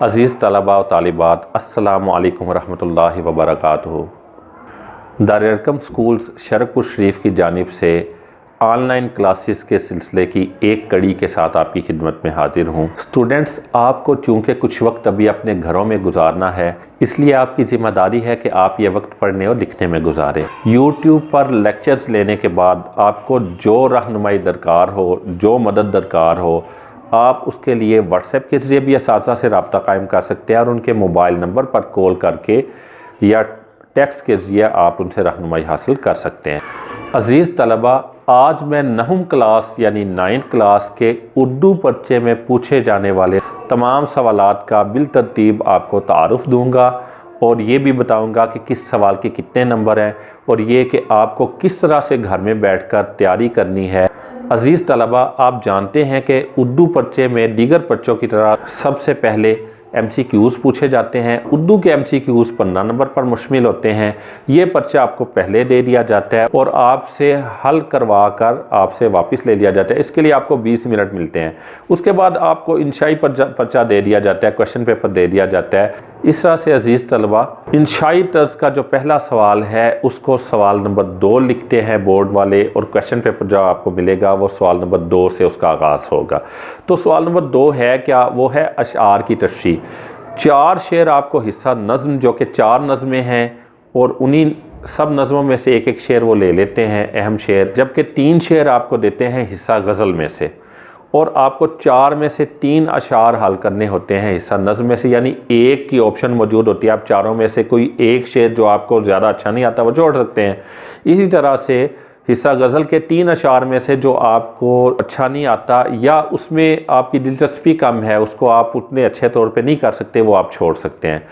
अज़ीज़ तलबा व तालिबात, अस्सलामु अलैकुम वरहमतुल्लाहि वबरकातुहू। दारुल-अरक़म स्कूल्स शरकपुर शरीफ की जानिब से ऑनलाइन क्लासेस के सिलसिले की एक कड़ी के साथ आपकी खिदमत में हाजिर हूँ। स्टूडेंट्स, आपको चूँकि कुछ वक्त अभी अपने घरों में गुजारना है, इसलिए आपकी ज़िम्मेदारी है कि आप ये वक्त पढ़ने और लिखने में गुजारें। यूट्यूब पर लेक्चर्स लेने के बाद आपको जो रहनुमाई दरकार हो, जो मदद दरकार हो, आप उसके लिए व्हाट्सएप के ज़रिए भी असातिज़ा से रब्ता कायम कर सकते हैं और उनके मोबाइल नंबर पर कॉल करके या टेक्स्ट के ज़रिए आप उनसे रहनुमाई हासिल कर सकते हैं। अज़ीज़ तलबा, आज मैं 9वीं क्लास यानी 9th क्लास के उर्दू पर्चे में पूछे जाने वाले तमाम सवालात का बिलतरतीब आपको तारुफ दूँगा और ये भी बताऊँगा कि किस सवाल के कितने नंबर हैं और ये कि आपको किस तरह से घर में बैठकर तैयारी करनी है। अज़ीज़ तलबा, आप जानते हैं कि उर्दू पर्चे में दीगर पर्चों की तरह सबसे पहले MCQs पूछे जाते हैं। उर्दू के MCQs 15 नंबर पर मुश्तमिल होते हैं। ये पर्चा आपको पहले दे दिया जाता है और आपसे हल करवा कर आपसे वापस ले लिया जाता है। इसके लिए आपको 20 मिनट मिलते हैं। उसके बाद आपको इंशाई पर्चा दे दिया जाता है, क्वेश्चन पेपर दे दिया जाता है। इस तरह से अज़ीज़ तलबा, इंशाई तर्ज का जो पहला सवाल है उसको सवाल नंबर 2 लिखते हैं बोर्ड वाले और क्वेश्चन पेपर जो आपको मिलेगा वो सवाल नंबर 2 से उसका आगाज़ होगा। तो सवाल नंबर 2 है क्या? वो है अशआर की तशरीह। 4 शेर आपको हिस्सा नज़्म, जो कि 4 नज़में हैं और उन्हीं सब नज़मों में से एक एक शेर वो ले लेते हैं, अहम शेर, जबकि 3 शेर आपको देते हैं हिस्सा गज़ल में से और आपको 4 में से 3 अशार हल करने होते हैं हिस्सा नज़्म में से, यानी एक की ऑप्शन मौजूद होती है। आप चारों में से कोई एक शेर जो आपको ज़्यादा अच्छा नहीं आता वो जोड़ सकते हैं। इसी तरह से हिस्सा गज़ल के 3 अशार में से जो आपको अच्छा नहीं आता या उसमें आपकी दिलचस्पी कम है, उसको आप उतने अच्छे तौर पे नहीं कर सकते, वो आप छोड़ सकते हैं।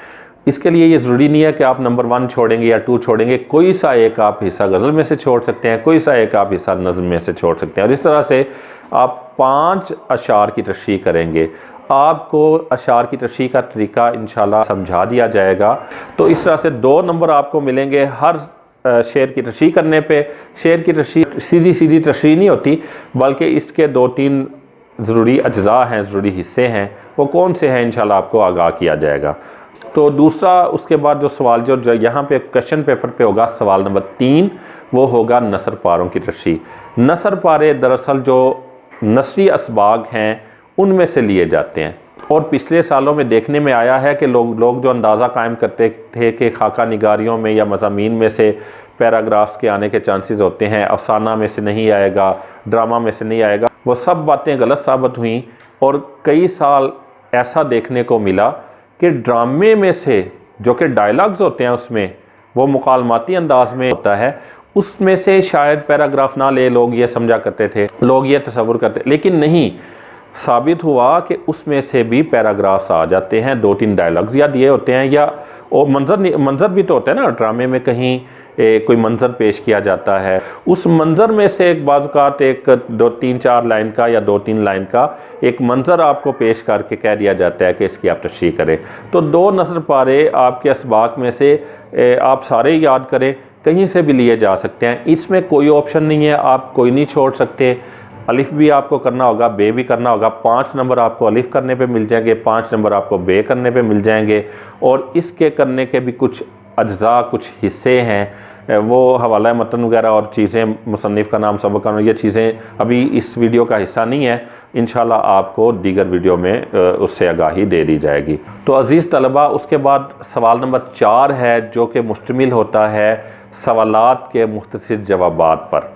इसके लिए ये ज़रूरी नहीं है कि आप नंबर 1 छोड़ेंगे या 2 छोड़ेंगे, कोई सा एक आप हिस्सा गज़ल में से छोड़ सकते हैं, कोई सा एक आप हिस्सा नज़्म में से छोड़ सकते हैं। और इस तरह से आप 5 अशार की तशरीह करेंगे। आपको अशार की तशरीह का तरीका इंशाल्लाह समझा दिया जाएगा। तो इस तरह से 2 नंबर आपको मिलेंगे हर शेर की तशरीह करने पे। शेर की तशरीह सीधी सीधी तशरीह नहीं होती, बल्कि इसके 2-3 ज़रूरी अज्जा हैं, ज़रूरी हिस्से हैं। वो कौन से हैं इंशाल्लाह आपको आगाह किया जाएगा। तो दूसरा, उसके बाद जो सवाल जो यहाँ पे क्वेश्चन पेपर पे होगा, सवाल नंबर 3, वो होगा नसर पारों की तशरीह। नसर पारे दरअसल जो नसरी असबाग हैं उनमें से लिए जाते हैं और पिछले सालों में देखने में आया है कि लोग जो अंदाज़ा कायम करते थे कि खाका निगारियों में या मज़ामीन में से पैराग्राफ्स के आने के चांसेस होते हैं, अफसाना में से नहीं आएगा, ड्रामा में से नहीं आएगा, वो सब बातें गलत साबित हुई और कई साल ऐसा देखने को मिला कि ड्रामे में से जो कि डायलॉग्स होते हैं उसमें वो मुकालमाती अंदाज में होता है, उसमें से शायद पैराग्राफ ना ले लोग ये समझा करते थे, लोग ये तसव्वुर करते, लेकिन नहीं, साबित हुआ कि उसमें से भी पैराग्राफ्स आ जाते हैं। 2-3 डायलॉग्स या दिए होते हैं या और मंजर भी तो होता है ना, ड्रामे में कहीं कोई मंजर पेश किया जाता है, उस मंजर में से एक बाज़-औक़ात एक 2-3-4 लाइन का या 2-3 लाइन का एक मंजर आपको पेश करके कह दिया जाता है कि इसकी आप तशरीह करें। तो 2 नसर पारे आपके असबाक में से आप सारे याद करें, कहीं से भी लिए जा सकते हैं। इसमें कोई ऑप्शन नहीं है, आप कोई नहीं छोड़ सकते। अलिफ भी आपको करना होगा, बे भी करना होगा। 5 नंबर आपको अलिफ करने पे मिल जाएंगे, 5 नंबर आपको बे करने पे मिल जाएंगे और इसके करने के भी कुछ अज्जा, कुछ हिस्से हैं, वो हवाला मतन वगैरह और चीज़ें, मुसन्निफ़ का नाम, सबक का नाम, ये चीज़ें अभी इस वीडियो का हिस्सा नहीं है। इंशाल्लाह आपको दीगर वीडियो में उससे आगाही दे दी जाएगी। तो अज़ीज़ तलबा, उसके बाद सवाल नंबर 4 है जो कि मुश्तमिल होता है सवालात के मुख्तसर जवाबात पर।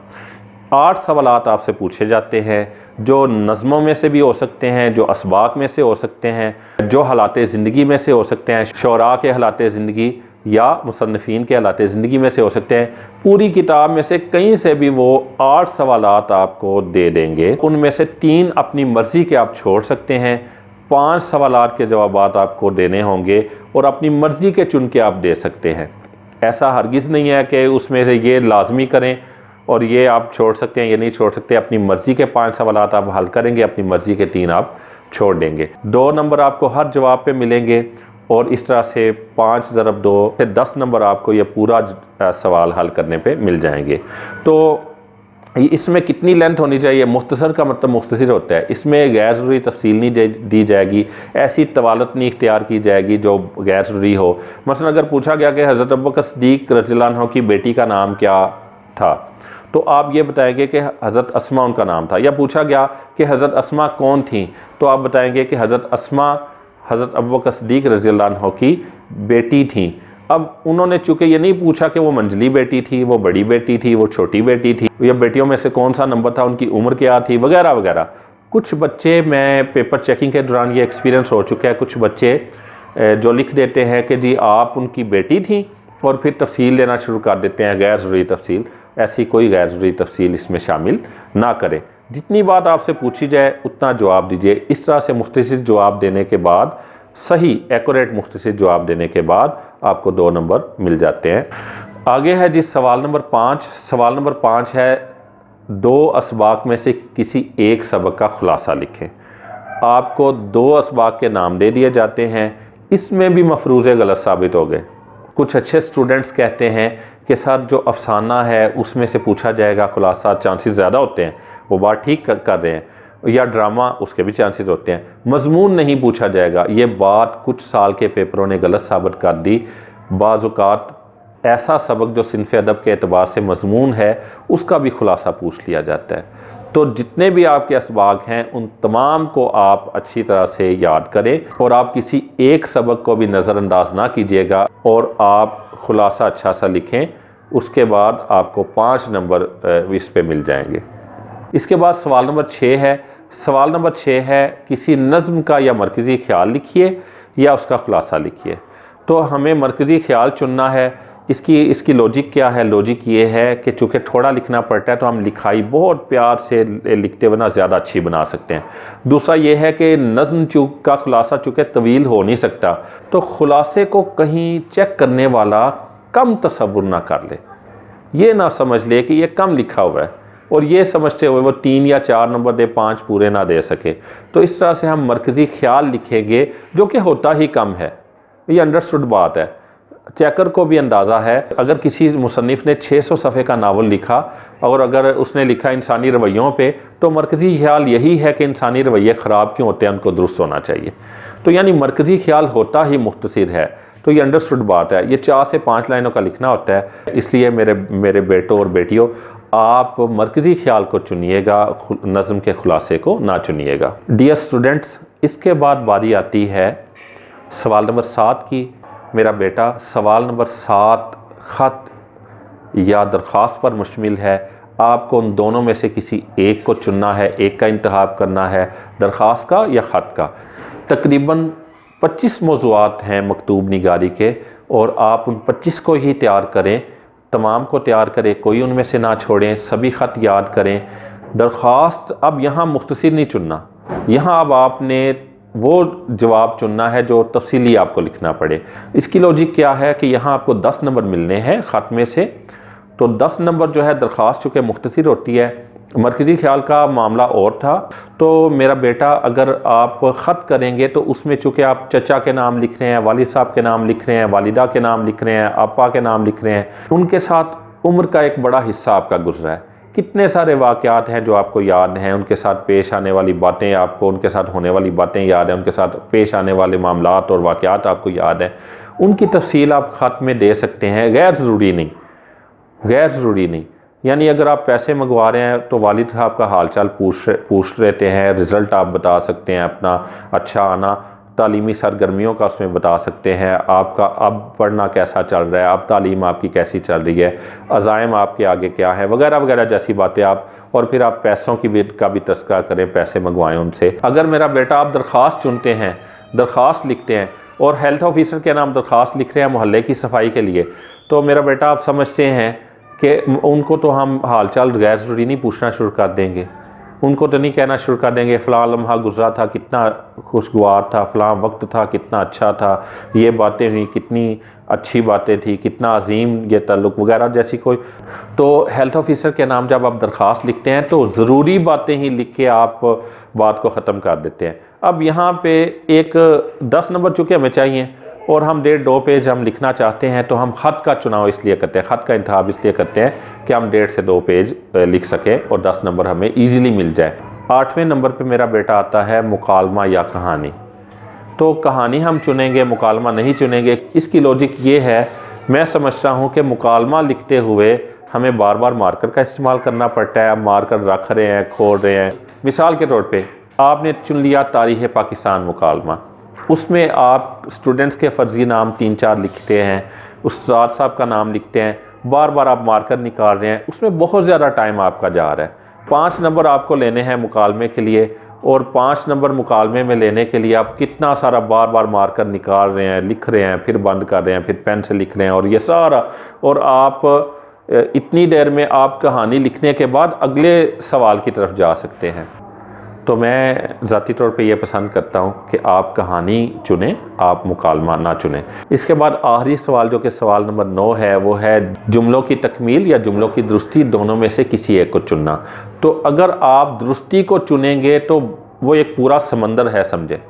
8 सवालात आपसे पूछे जाते हैं जो नज़मों में से भी हो सकते हैं, जो असबाक में से हो सकते हैं, जो हालात ज़िंदगी में से हो सकते हैं, शोरा के हालात ज़िंदगी या मुसन्निफ़ीन के हालात ज़िंदगी में से हो सकते हैं। पूरी किताब में से कहीं से भी वो 8 सवालात आपको दे देंगे। उनमें से 3 अपनी मर्ज़ी के आप छोड़ सकते हैं, 5 सवालात के जवाबात आपको देने होंगे और अपनी मर्ज़ी के चुन के आप दे सकते हैं। ऐसा हरगिज़ नहीं है कि उसमें से ये लाजमी करें और ये आप छोड़ सकते हैं, ये नहीं छोड़ सकते। अपनी मर्ज़ी के 5 सवालात आप हल करेंगे, अपनी मर्ज़ी के 3 आप छोड़ देंगे। 2 नंबर आपको हर जवाब पे मिलेंगे और इस तरह से 5 ज़रब 2 से 10 नंबर आपको ये पूरा सवाल हल करने पे मिल जाएंगे। तो इसमें कितनी लेंथ होनी चाहिए? मुख्तसर का मतलब मुख्तसर होता है, इसमें गैर ज़रूरी तफसील नहीं दी जाएगी, ऐसी तवालत नहीं इख्तियार की जाएगी जो गैर ज़रूरी हो। मसलन अगर पूछा गया कि हज़रत अबू बकर सिद्दीक़ रज़ियल्लाहु अन्हु की बेटी का नाम क्या था, तो आप ये बताएंगे कि हज़रत अस्मा उनका नाम था। या पूछा गया कि हज़रत अस्मा कौन थी, तो आप बताएंगे कि हज़रत अस्मा हज़रत अबू बकर सिद्दीक़ रज़ियल्लाहु अन्हु की बेटी थी। अब उन्होंने चूंकि ये नहीं पूछा कि वो मंझली बेटी थी, वो बड़ी बेटी थी, वो छोटी बेटी थी, या बेटियों में से कौन सा नंबर था, उनकी उम्र क्या थी, वगैरह वगैरह। कुछ बच्चे, मैं पेपर चेकिंग के दौरान ये एक्सपीरियंस हो चुका है, कुछ बच्चे जो लिख देते हैं कि जी आप उनकी बेटी थी और फिर तफसील देना शुरू कर देते हैं, गैर ज़रूरी तफसील। ऐसी कोई गैर ज़रूरी तफसील इसमें शामिल ना करें। जितनी बात आपसे पूछी जाए उतना जवाब दीजिए। इस तरह से मुख्तसर जवाब देने के बाद, सही एक्यूरेट मुख्तसर जवाब देने के बाद आपको 2 नंबर मिल जाते हैं। आगे है जी सवाल नंबर 5। सवाल नंबर 5 है 2 असबाक में से किसी एक सबक का खुलासा लिखें। आपको 2 असबाक के नाम दे दिए जाते हैं, इसमें भी मफरूज़े गलत साबित हो गए। कुछ अच्छे स्टूडेंट्स कहते हैं कि सर जो अफसाना है उसमें से पूछा जाएगा खुलासा, चांसेस ज़्यादा होते हैं, वो बात ठीक कर रहे हैं, या ड्रामा उसके भी चांसेस होते हैं, मजमून नहीं पूछा जाएगा। ये बात कुछ साल के पेपरों ने गलत साबित कर दी। बाज़-औक़ात ऐसा सबक जो सिनफ़ अदब के एतबार से मजमून है उसका भी खुलासा पूछ लिया जाता है। तो जितने भी आपके असबाक हैं उन तमाम को आप अच्छी तरह से याद करें और आप किसी एक सबक को भी नज़रअंदाज ना कीजिएगा और आप खुलासा अच्छा सा लिखें। उसके बाद आपको 5 नंबर इस पे मिल जाएंगे। इसके बाद सवाल नंबर 6 है। सवाल नंबर 6 है किसी नज़्म का या मरकज़ी ख्याल लिखिए या उसका खुलासा लिखिए। तो हमें मरकज़ी ख्याल चुनना है। इसकी लॉजिक क्या है? लॉजिक ये है कि चूँकि थोड़ा लिखना पड़ता है तो हम लिखाई बहुत प्यार से लिखते हुए ना ज़्यादा अच्छी बना सकते हैं। दूसरा ये है कि नज़्म का खुलासा चूँकि तवील हो नहीं सकता, तो खुलासे को कहीं चेक करने वाला कम तसव्वुर ना कर ले, ये ना समझ ले कि ये कम लिखा हुआ है और ये समझते हुए वो 3 या 4 नंबर दे, 5 पूरे ना दे सके। तो इस तरह से हम मरकज़ी ख्याल लिखेंगे जो कि होता ही कम है। ये अंडरस्टूड बात है, चेकर को भी अंदाज़ा है। अगर किसी मुसन्निफ़ ने 600 सफ़े का नावल लिखा और अगर उसने लिखा इंसानी रवैयों पे, तो मरकज़ी ख्याल यही है कि इंसानी रवैये ख़राब क्यों होते हैं, उनको दुरुस्त होना चाहिए। तो यानी मरकज़ी ख्याल होता ही मुख्तसर है। तो ये अंडरस्टूड बात है। ये 4 से 5 लाइनों का लिखना होता है। इसलिए मेरे बेटों और बेटियों, आप मरकज़ी ख्याल को चुनिएगा, नज़्म के खुलासे को ना चुनिएगा। डियर स्टूडेंट्स, इसके बाद बारी आती है सवाल नंबर 7 की। मेरा बेटा, सवाल नंबर 7 ख़त या दरख्वास्त पर मुश्तमिल है। आपको उन दोनों में से किसी एक को चुनना है, एक का इंतखाब करना है, दरख्वास्त का या ख़त का। तकरीबन 25 मौज़ूआत हैं मकतूब निगारी के और आप उन 25 को ही तैयार करें, तमाम को तैयार करें, कोई उनमें से ना छोड़ें, सभी ख़त याद करें। दरख्वास्त अब यहाँ मुख्तसर नहीं चुनना, यहाँ अब आपने वो जवाब चुनना है जो तफसीली आपको लिखना पड़े। इसकी लॉजिक क्या है कि यहाँ आपको 10 नंबर मिलने हैं ख़त में से। तो 10 नंबर जो है दरख्वास्त चूँकि मुख्तसर होती है, मरकज़ी ख्याल का मामला और था। तो मेरा बेटा, अगर आप ख़त करेंगे तो उसमें चूँकि आप चचा के नाम लिख रहे हैं, वालिद साहब के नाम लिख रहे हैं, वालिदा के नाम लिख रहे हैं, आपा के नाम लिख रहे हैं, उनके साथ उम्र का एक बड़ा हिस्सा आपका गुजरा है। कितने सारे वाक़यात हैं जो आपको याद हैं, उनके साथ पेश आने वाली बातें आपको, उनके साथ होने वाली बातें याद हैं, उनके साथ पेश आने वाले मामलात और वाक़यात आपको याद हैं। उनकी तफसील आप ख़त में दे सकते हैं, गैर ज़रूरी नहीं, गैर ज़रूरी नहीं। यानी अगर आप पैसे मंगवा रहे हैं तो वालिद साहब का हाल चाल पूछ लेते हैं, रिज़ल्ट आप बता सकते हैं अपना अच्छा आना, तालीमी सरगर्मियों का उसमें बता सकते हैं, आपका अब पढ़ना कैसा चल रहा है, अब तालीम आपकी कैसी चल रही है, अज़ाइम आपके आगे क्या है, वगैरह वगैरह जैसी बातें आप। और फिर आप पैसों की का भी तस्करा करें, पैसे मंगवाएं उनसे। अगर मेरा बेटा आप दरख्वास्त चुनते हैं, दरख्वास्त लिखते हैं और हेल्थ ऑफिसर के नाम दरख्वास्त लिख रहे हैं मोहल्ले की सफाई के लिए, तो मेरा बेटा आप समझते हैं कि उनको तो हम हाल चाल गैर ज़रूरी नहीं पूछना शुरू कर देंगे, उनको तो नहीं कहना शुरू कर देंगे फ़लाँ लम्हा गुजरा था, कितना खुशगवार था, फ़लाँ वक्त था, कितना अच्छा था, ये बातें हुई, कितनी अच्छी बातें थी, कितना अजीम ये ताल्लुक़ वगैरह जैसी कोई। तो हेल्थ ऑफिसर के नाम जब आप दरख्वास्त लिखते हैं तो ज़रूरी बातें ही लिख के आप बात को ख़त्म कर देते हैं। अब यहाँ पे एक 10 नंबर चूँकि हमें चाहिए, और हम 1.5-2 पेज हम लिखना चाहते हैं तो हम ख़त का चुनाव इसलिए करते हैं, ख़त का इंतखाब इसलिए करते हैं कि हम 1.5 से 2 पेज लिख सकें और 10 नंबर हमें ईज़िली मिल जाए। 8वें नंबर पे मेरा बेटा आता है मुकालमा या कहानी। तो कहानी हम चुनेंगे, मुकालमा नहीं चुनेंगे। इसकी लॉजिक ये है, मैं समझता हूँ कि मुकालमा लिखते हुए हमें बार बार मार्कर का इस्तेमाल करना पड़ता है। आप मार्कर रख रहे हैं, खोल रहे हैं। मिसाल के तौर पे आपने चुन लिया तारीख़ पाकिस्तान मुकालमा, उसमें आप स्टूडेंट्स के फ़र्ज़ी नाम 3-4 लिखते हैं, उस्ताद साहब का नाम लिखते हैं, बार बार आप मार्कर निकाल रहे हैं, उसमें बहुत ज़्यादा टाइम आपका जा रहा है। 5 नंबर आपको लेने हैं मुकालमे के लिए, और 5 नंबर मुकालमे में लेने के लिए आप कितना सारा बार बार मार्कर निकाल रहे हैं, लिख रहे हैं, फिर बंद कर रहे हैं, फिर पेन से लिख रहे हैं, और ये सारा, और आप इतनी देर में आप कहानी लिखने के बाद अगले सवाल की तरफ जा सकते हैं। तो मैं ज़ाती तौर पे ये पसंद करता हूँ कि आप कहानी चुनें, आप मुकालमा ना चुनें। इसके बाद आखिरी सवाल जो कि सवाल नंबर 9 है, वो है जुमलों की तकमील या जुमलों की दुरुस्ती, दोनों में से किसी एक को चुनना। तो अगर आप दुरुस्ती को चुनेंगे तो वो एक पूरा समंदर है, समझे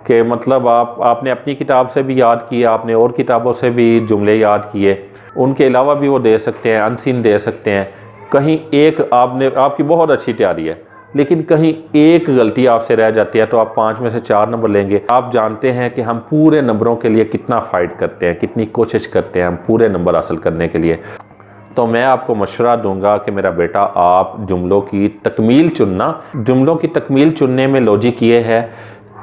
कि मतलब आपने अपनी किताब से भी याद किए, आपने और किताबों से भी जुमले याद किए, उनके अलावा भी वो दे सकते हैं, अनसीन दे सकते हैं। कहीं एक आपकी बहुत अच्छी तैयारी है लेकिन कहीं एक गलती आपसे रह जाती है तो आप 5 में से 4 नंबर लेंगे। आप जानते हैं कि हम पूरे नंबरों के लिए कितना फ़ाइट करते हैं, कितनी कोशिश करते हैं हम पूरे नंबर हासिल करने के लिए। तो मैं आपको मशवरा दूंगा कि मेरा बेटा, आप जुमलों की तकमील चुनना। जुमलों की तकमील चुनने में लॉजिक ये है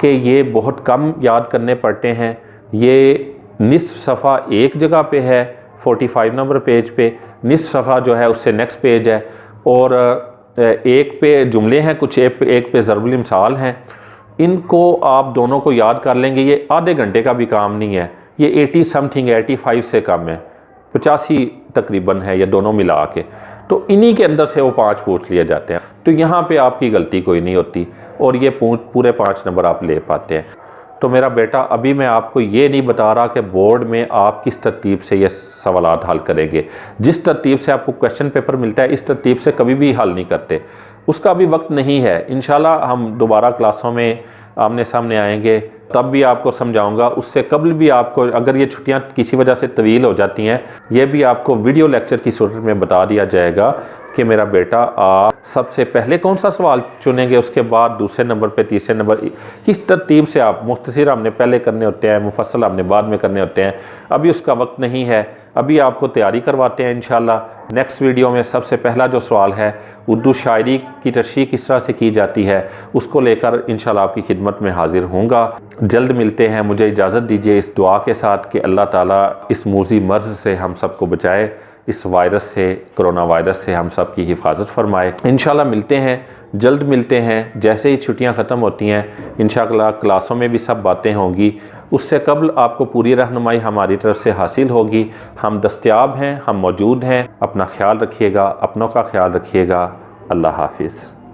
कि ये बहुत कम याद करने पड़ते हैं। ये निस्फ सफ़ा एक जगह पे है, 45 नंबर पेज पे, निस्फ सफ़ा जो है उससे नेक्स्ट पेज है, और एक पे जुमले हैं कुछ, एक पे ज़रबुल मिसाल हैं। इनको आप दोनों को याद कर लेंगे, ये आधे घंटे का भी काम नहीं है। ये 80 समथिंग 85 से कम है, 85 तकरीबन है ये दोनों मिला के। तो इन्हीं के अंदर से वो 5 पूछ लिए जाते हैं। तो यहाँ पे आपकी गलती कोई नहीं होती और ये पूरे 5 नंबर आप ले पाते हैं। तो मेरा बेटा, अभी मैं आपको ये नहीं बता रहा कि बोर्ड में आप किस तरतीब से ये सवालात हल करेंगे। जिस तरतीब से आपको क्वेश्चन पेपर मिलता है, इस तरतीब से कभी भी हल नहीं करते। उसका अभी वक्त नहीं है। इंशाल्लाह हम दोबारा क्लासों में आमने सामने आएंगे, तब भी आपको समझाऊंगा। उससे कबल भी आपको, अगर ये छुट्टियां किसी वजह से तवील हो जाती हैं, ये भी आपको वीडियो लेक्चर की सूरत में बता दिया जाएगा कि मेरा बेटा, आप सबसे पहले कौन सा सवाल चुनेंगे, उसके बाद दूसरे नंबर पे, तीसरे नंबर, किस तरतीब से आप, मुख्तसर हमने पहले करने होते हैं, मुफस्सल हमने बाद में करने होते हैं। अभी उसका वक्त नहीं है, अभी आपको तैयारी करवाते हैं इंशाल्लाह। नेक्स्ट वीडियो में सबसे पहला जो सवाल है, उर्दू शायरी की तशरीह किस तरह से की जाती है, उसको लेकर इंशाल्लाह आपकी खिदमत में हाजिर होऊंगा। जल्द मिलते हैं। मुझे इजाज़त दीजिए इस दुआ के साथ कि अल्लाह ताला इस मूज़ी मर्ज़ से हम सबको बचाए, इस वायरस से, कोरोना वायरस से हम सब की हिफाजत फरमाए। इंशाल्लाह मिलते हैं, जल्द मिलते हैं। जैसे ही छुट्टियां ख़त्म होती हैं इंशाल्लाह क्लासों में भी सब बातें होंगी। उससे कबल आपको पूरी रहनुमाई हमारी तरफ से हासिल होगी। हम दस्तयाब हैं, हम मौजूद हैं। अपना ख्याल रखिएगा, अपनों का ख्याल रखिएगा। अल्लाह हाफिज़।